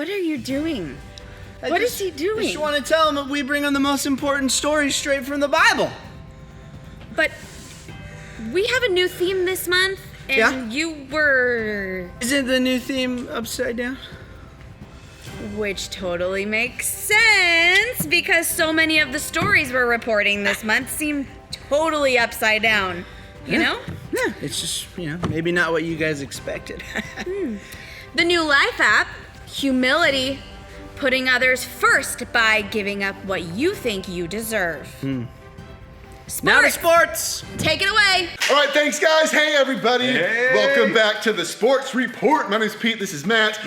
What are you doing? What is he doing? I just want to tell him that we bring him the most important stories straight from the Bible. But we have a new theme this month, and you were... Isn't the new theme upside down? Which totally makes sense, because so many of the stories we're reporting this month seem totally upside down. You know? Yeah, it's just, maybe not what you guys expected. The new life app, Humility, putting others first by giving up what you think you deserve. Sports. Now to sports. Take it away. All right, thanks guys. Hey everybody. Hey. Welcome back to the Sports Report. My name's Pete, this is Matt.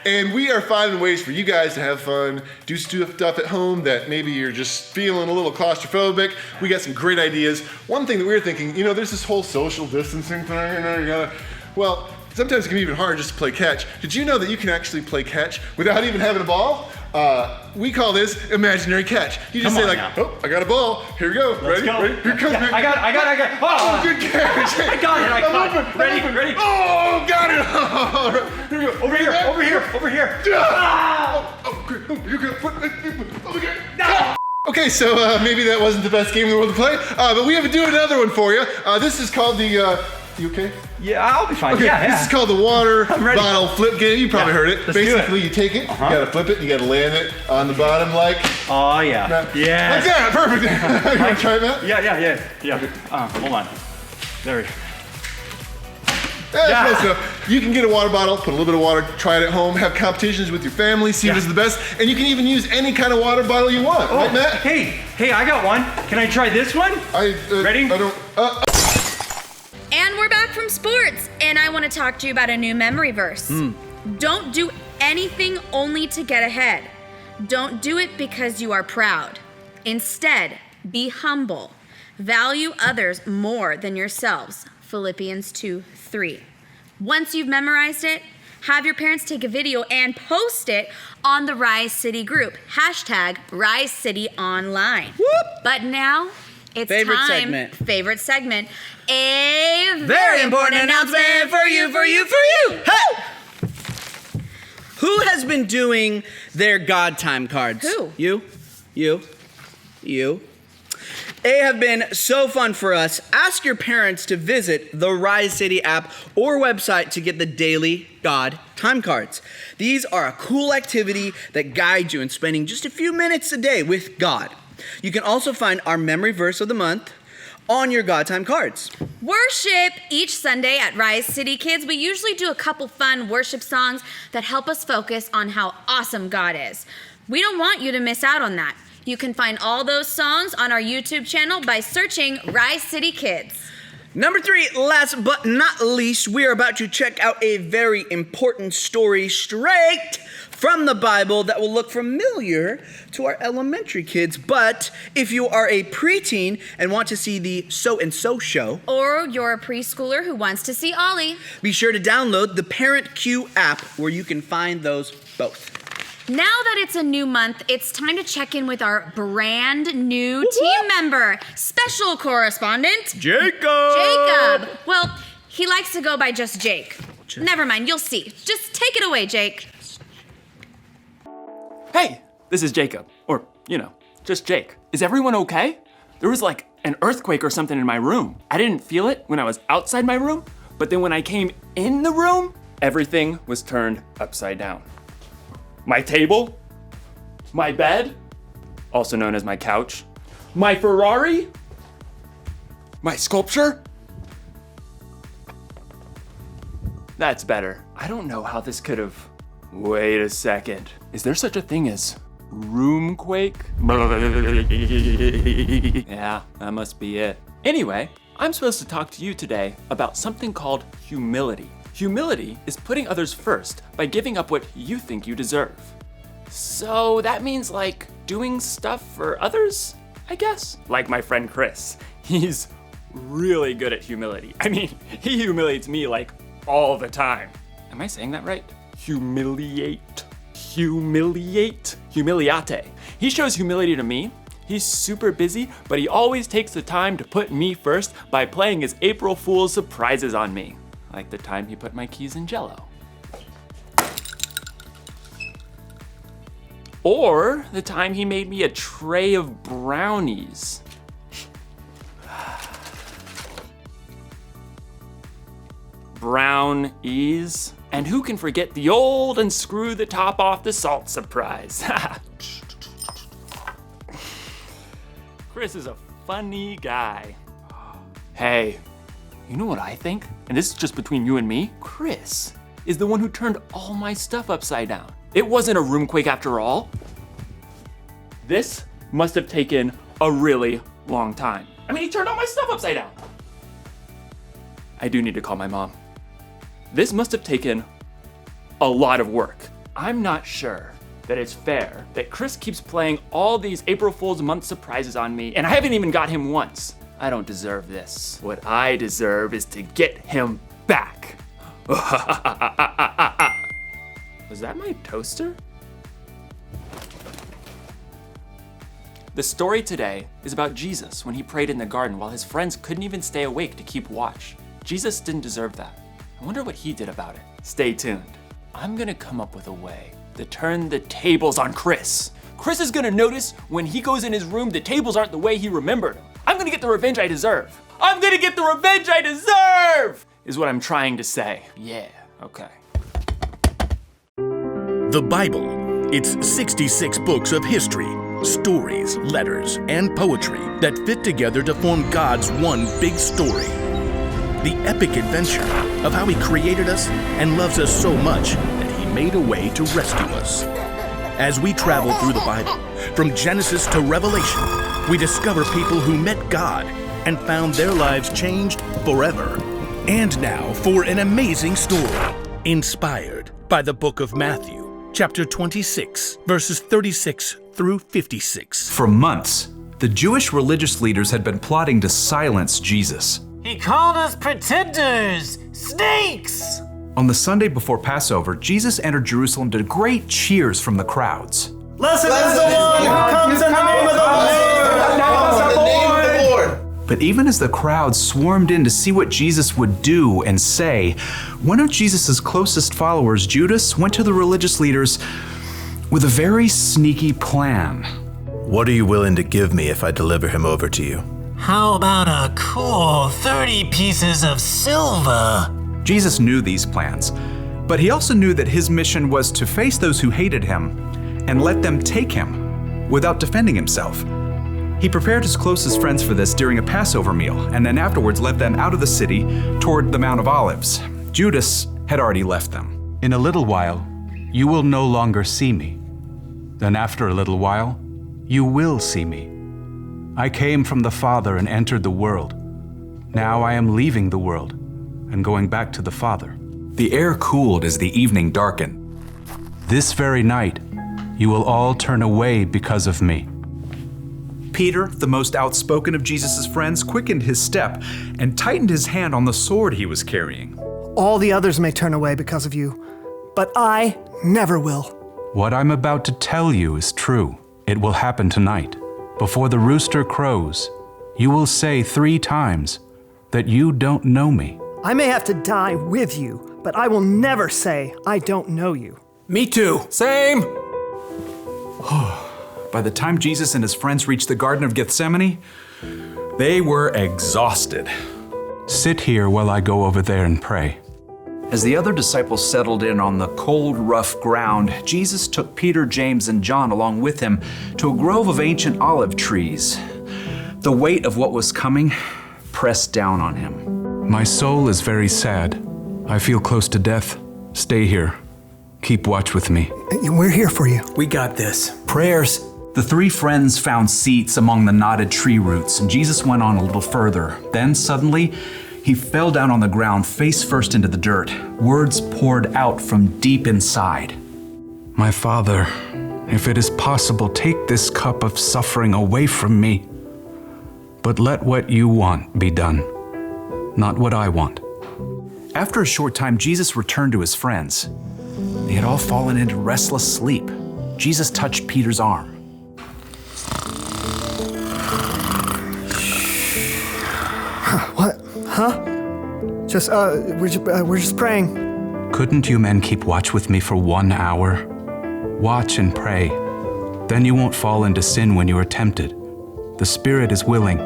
And we are finding ways for you guys to have fun, do stuff at home that maybe you're just feeling a little claustrophobic. We got some great ideas. One thing that we were thinking, there's this whole social distancing thing, well, sometimes it can be even harder just to play catch. Did you know that you can actually play catch without even having a ball? We call this imaginary catch. You just say like, oh, I got a ball. Here we go. Let's Ready? go. Ready? Here comes I got it. Oh, good catch. I got it. I caught it. Ready? Oh, got it. All right. Here we go. Over here. Oh, great. Oh, you're good. Oh, okay. No. Okay, so maybe that wasn't the best game in the world to play, but we have to do another one for you. This is called the, you okay? Yeah, I'll be fine. Okay, Yeah. This is called the water bottle flip game. You probably heard it. Let's Basically, do it. you take it, you gotta flip it, you gotta land it on the bottom like. Oh, yeah. Yeah. Like that, perfect. You wanna try it, Matt? Yeah. Hold on. There we go. That's close enough. You can get a water bottle, put a little bit of water, try it at home, have competitions with your family, see who's the best, and you can even use any kind of water bottle you want, right, Matt? Hey, I got one. Can I try this one? Ready? I don't. And we're back from sports, and I want to talk to you about a new memory verse. Don't do anything only to get ahead. Don't do it because you are proud. Instead, be humble. Value others more than yourselves. Philippians 2:3. Once you've memorized it, have your parents take a video and post it on the Rise City group. # Rise City Online. Whoop. But now, it's Favorite time. Favorite segment. A Very important announcement for you. Hey! Who has been doing their God time cards? Who? You. They have been so fun for us. Ask your parents to visit the Rise City app or website to get the daily God time cards. These are a cool activity that guides you in spending just a few minutes a day with God. You can also find our memory verse of the month on your God time cards. Worship each Sunday at Rise City Kids. We usually do a couple fun worship songs that help us focus on how awesome God is. We don't want you to miss out on that. You can find all those songs on our YouTube channel by searching Rise City Kids. Number 3, last but not least, we are about to check out a very important story straight from the Bible that will look familiar to our elementary kids. But if you are a preteen and want to see the So-and-So show, or you're a preschooler who wants to see Ollie, be sure to download the Parent Q app where you can find those both. Now that it's a new month, it's time to check in with our brand new team member, special correspondent, Jacob. Well, he likes to go by just Jake. Never mind, you'll see. Just take it away, Jake. Hey, this is Jacob. Or, just Jake. Is everyone okay? There was like an earthquake or something in my room. I didn't feel it when I was outside my room, but then when I came in the room, everything was turned upside down. My table, my bed, also known as my couch, my Ferrari, my sculpture. That's better. I don't know how this could have... Wait a second. Is there such a thing as roomquake? Yeah, that must be it. Anyway, I'm supposed to talk to you today about something called humility. Humility is putting others first by giving up what you think you deserve. So that means like doing stuff for others, I guess? Like my friend Chris. He's really good at humility. I mean, he humiliates me like all the time. Am I saying that right? Humiliate. Humiliate. He shows humility to me. He's super busy, but he always takes the time to put me first by playing his April Fool's surprises on me. Like the time he put my keys in Jell-O. Or the time he made me a tray of brownies. Brownies. And who can forget the old unscrew the top off the salt surprise? Chris is a funny guy. Hey, you know what I think? And this is just between you and me. Chris is the one who turned all my stuff upside down. It wasn't a roomquake after all. This must have taken a really long time. I mean, he turned all my stuff upside down. I do need to call my mom. This must have taken a lot of work. I'm not sure that it's fair that Chris keeps playing all these April Fool's month surprises on me, and I haven't even got him once. I don't deserve this. What I deserve is to get him back. Was that my toaster? The story today is about Jesus when he prayed in the garden while his friends couldn't even stay awake to keep watch. Jesus didn't deserve that. I wonder what he did about it. Stay tuned. I'm gonna come up with a way to turn the tables on Chris. Chris is gonna notice when he goes in his room the tables aren't the way he remembered them. I'm gonna get the revenge I deserve. I'm gonna get the revenge I deserve! Is what I'm trying to say. Yeah, okay. The Bible. It's 66 books of history, stories, letters, and poetry that fit together to form God's one big story. The epic adventure of how he created us and loves us so much that he made a way to rescue us. As we travel through the Bible, from Genesis to Revelation, we discover people who met God and found their lives changed forever. And now for an amazing story, inspired by the book of Matthew, chapter 26, verses 36 through 56. For months, the Jewish religious leaders had been plotting to silence Jesus. He called us pretenders, snakes! On the Sunday before Passover, Jesus entered Jerusalem to great cheers from the crowds. Blessed is the one who comes in the name of the Lord! But even as the crowd swarmed in to see what Jesus would do and say, one of Jesus' closest followers, Judas, went to the religious leaders with a very sneaky plan. What are you willing to give me if I deliver him over to you? How about a cool 30 pieces of silver? Jesus knew these plans, but he also knew that his mission was to face those who hated him and let them take him without defending himself. He prepared his closest friends for this during a Passover meal, and then afterwards led them out of the city toward the Mount of Olives. Judas had already left them. In a little while, you will no longer see me. Then after a little while, you will see me. I came from the Father and entered the world. Now I am leaving the world and going back to the Father. The air cooled as the evening darkened. This very night, you will all turn away because of me. Peter, the most outspoken of Jesus' friends, quickened his step and tightened his hand on the sword he was carrying. All the others may turn away because of you, but I never will. What I'm about to tell you is true. It will happen tonight. Before the rooster crows, you will say 3 times that you don't know me. I may have to die with you, but I will never say I don't know you. Me too. Same. By the time Jesus and his friends reached the Garden of Gethsemane, they were exhausted. Sit here while I go over there and pray. As the other disciples settled in on the cold, rough ground, Jesus took Peter, James, and John along with him to a grove of ancient olive trees. The weight of what was coming pressed down on him. My soul is very sad. I feel close to death. Stay here. Keep watch with me. We're here for you. We got this. Prayers. The 3 friends found seats among the knotted tree roots, and Jesus went on a little further. Then suddenly, he fell down on the ground, face first into the dirt. Words poured out from deep inside. My Father, if it is possible, take this cup of suffering away from me. But let what you want be done, not what I want. After a short time, Jesus returned to his friends. They had all fallen into restless sleep. Jesus touched Peter's arm. What? Huh? We're just praying. Couldn't you men keep watch with me for 1 hour? Watch and pray, Then you won't fall into sin when you are tempted. The spirit is willing,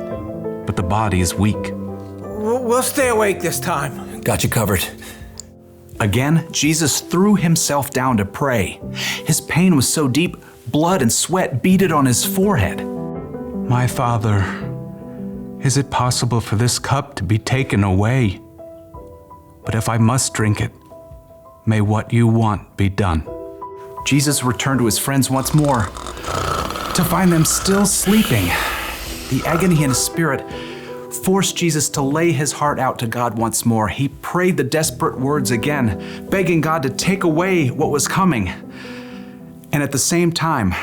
but the body is weak. We'll stay awake this time. Got you covered. Again, Jesus threw himself down to pray. His pain was so deep, blood and sweat beaded on his forehead. My Father, is it possible for this cup to be taken away? But if I must drink it, may what you want be done. Jesus returned to his friends once more, to find them still sleeping. The agony in his spirit forced Jesus to lay his heart out to God once more. He prayed the desperate words again, begging God to take away what was coming, and at the same time,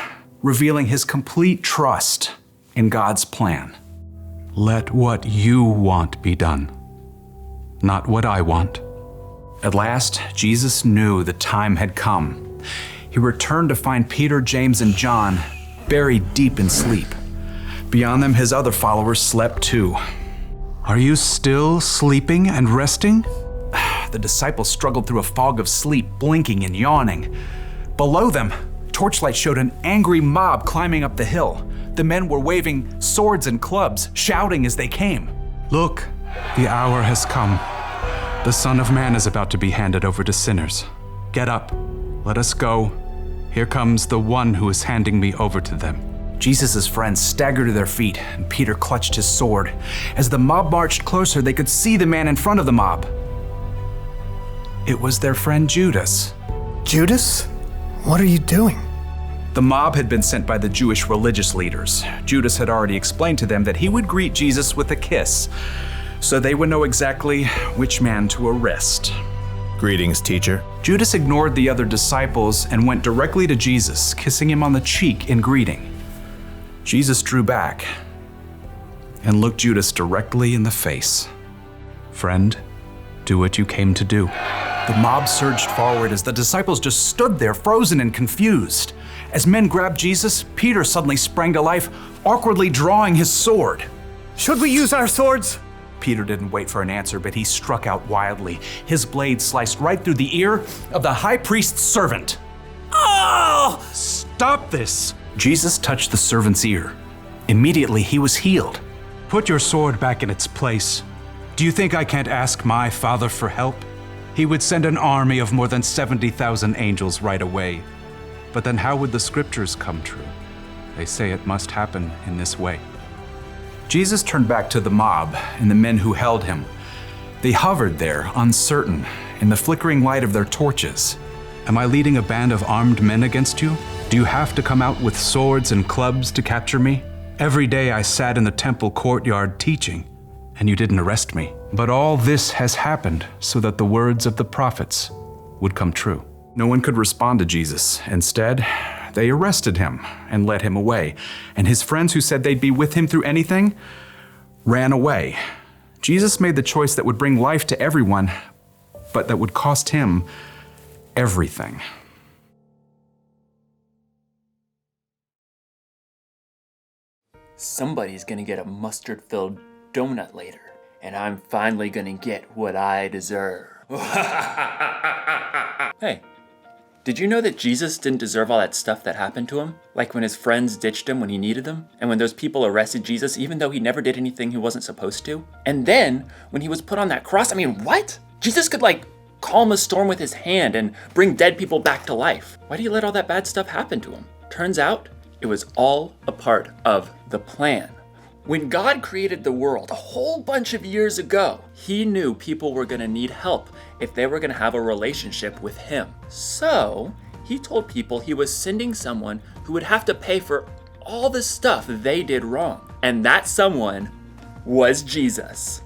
revealing his complete trust in God's plan. Let what you want be done, not what I want. At last, Jesus knew the time had come. He returned to find Peter, James, and John buried deep in sleep. Beyond them, his other followers slept too. Are you still sleeping and resting? The disciples struggled through a fog of sleep, blinking and yawning. Below them, torchlight showed an angry mob climbing up the hill. The men were waving swords and clubs, shouting as they came. Look, the hour has come. The Son of Man is about to be handed over to sinners. Get up, let us go. Here comes the one who is handing me over to them. Jesus' friends staggered to their feet, and Peter clutched his sword. As the mob marched closer, they could see the man in front of the mob. It was their friend Judas. Judas? What are you doing? The mob had been sent by the Jewish religious leaders. Judas had already explained to them that he would greet Jesus with a kiss, so they would know exactly which man to arrest. Greetings, teacher. Judas ignored the other disciples and went directly to Jesus, kissing him on the cheek in greeting. Jesus drew back and looked Judas directly in the face. Friend, do what you came to do. The mob surged forward as the disciples just stood there, frozen and confused. As men grabbed Jesus, Peter suddenly sprang to life, awkwardly drawing his sword. Should we use our swords? Peter didn't wait for an answer, but he struck out wildly. His blade sliced right through the ear of the high priest's servant. Oh! Stop this! Jesus touched the servant's ear. Immediately, he was healed. Put your sword back in its place. Do you think I can't ask my Father for help? He would send an army of more than 70,000 angels right away. But then how would the scriptures come true? They say it must happen in this way. Jesus turned back to the mob and the men who held him. They hovered there, uncertain, in the flickering light of their torches. Am I leading a band of armed men against you? Do you have to come out with swords and clubs to capture me? Every day I sat in the temple courtyard teaching, and you didn't arrest me. But all this has happened so that the words of the prophets would come true. No one could respond to Jesus. Instead, they arrested him and led him away. And his friends who said they'd be with him through anything ran away. Jesus made the choice that would bring life to everyone, but that would cost him everything. Somebody's gonna get a mustard-filled donut later, and I'm finally gonna get what I deserve. Hey, did you know that Jesus didn't deserve all that stuff that happened to him? Like when his friends ditched him when he needed them, and when those people arrested Jesus even though he never did anything he wasn't supposed to? And then, when he was put on that cross, I mean, what? Jesus could calm a storm with his hand and bring dead people back to life. Why do you let all that bad stuff happen to him? Turns out, it was all a part of the plan. When God created the world a whole bunch of years ago, he knew people were gonna need help if they were gonna have a relationship with him. So, he told people he was sending someone who would have to pay for all the stuff they did wrong. And that someone was Jesus.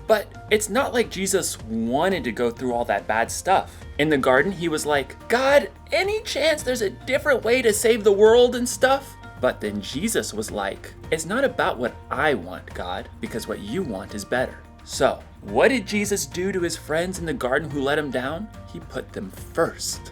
But it's not like Jesus wanted to go through all that bad stuff. In the garden, he was like, God, any chance there's a different way to save the world and stuff? But then Jesus was like, it's not about what I want, God, because what you want is better. So, what did Jesus do to his friends in the garden who let him down? He put them first.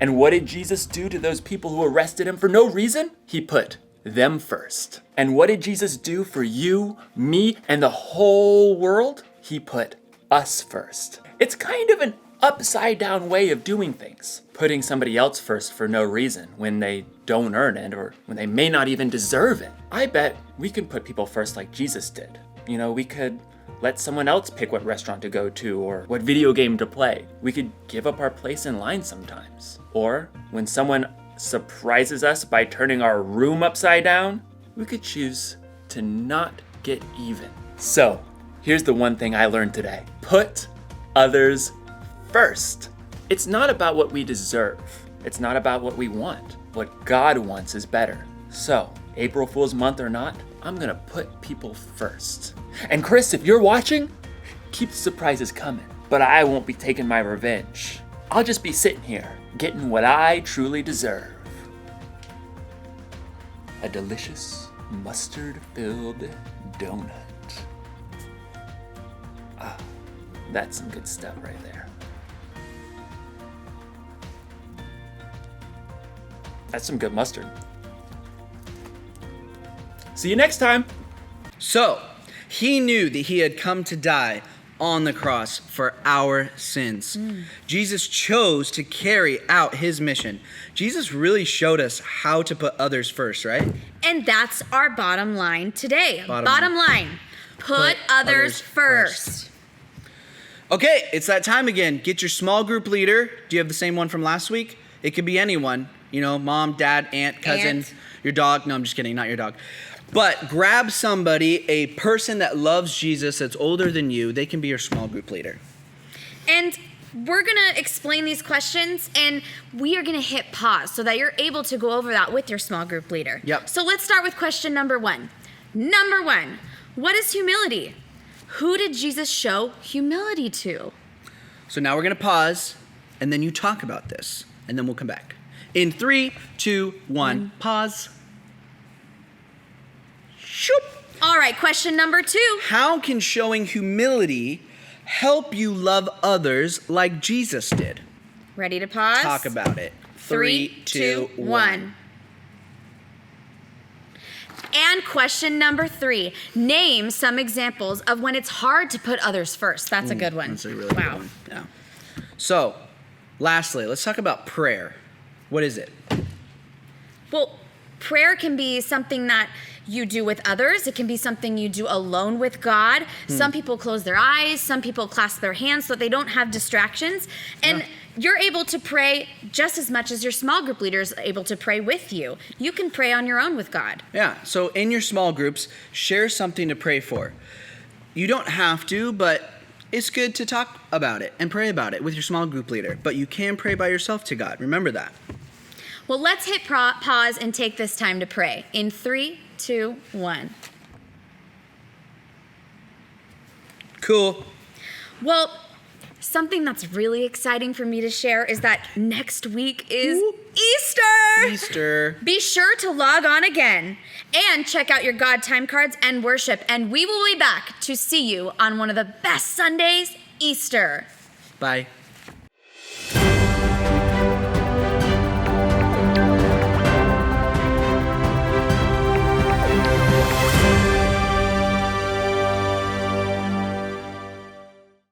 And what did Jesus do to those people who arrested him for no reason? He put them first. And what did Jesus do for you, me, and the whole world? He put us first. It's kind of an upside down way of doing things. Putting somebody else first for no reason when they don't earn it or when they may not even deserve it. I bet we can put people first like Jesus did. You know, we could let someone else pick what restaurant to go to or what video game to play. We could give up our place in line sometimes. Or when someone surprises us by turning our room upside down, we could choose to not get even. So, here's the one thing I learned today. Put others first. It's not about what we deserve. It's not about what we want. What God wants is better. So, April Fool's month or not, I'm gonna put people first. And Chris, if you're watching, keep the surprises coming. But I won't be taking my revenge. I'll just be sitting here, getting what I truly deserve. A delicious mustard-filled donut. Ah, that's some good stuff right there. That's some good mustard. See you next time. So, he knew that he had come to die on the cross for our sins. Jesus chose to carry out his mission. Jesus really showed us how to put others first, right? And that's our bottom line today. Bottom line. Put others first. Okay, it's that time again. Get your small group leader. Do you have the same one from last week? It could be anyone. You know, mom, dad, aunt, cousin, your dog. No, I'm just kidding. Not your dog. But grab somebody, a person that loves Jesus that's older than you. They can be your small group leader. And we're going to explain these questions, and we are going to hit pause so that you're able to go over that with your small group leader. Yep. So let's start with question number 1. Number 1, what is humility? Who did Jesus show humility to? So now we're going to pause, and then you talk about this, and then we'll come back. In 3, 2, 1, pause. Shoop. All right, question number 2. How can showing humility help you love others like Jesus did? Ready to pause? Talk about it. 3, 2, 1. And question number 3. Name some examples of when it's hard to put others first. That's a good one. That's a really good one. Yeah. So, lastly, let's talk about prayer. What is it? Well, prayer can be something that you do with others. It can be something you do alone with God. Some people close their eyes. Some people clasp their hands so they don't have distractions. And you're able to pray just as much as your small group leader is able to pray with you. You can pray on your own with God. Yeah, so in your small groups, share something to pray for. You don't have to, but it's good to talk about it and pray about it with your small group leader. But you can pray by yourself to God. Remember that. Well, let's hit pause and take this time to pray. In 3, 2, 1. Cool. Well, something that's really exciting for me to share is that next week is Easter. Easter. Be sure to log on again and check out your God time cards and worship. And we will be back to see you on one of the best Sundays, Easter. Bye.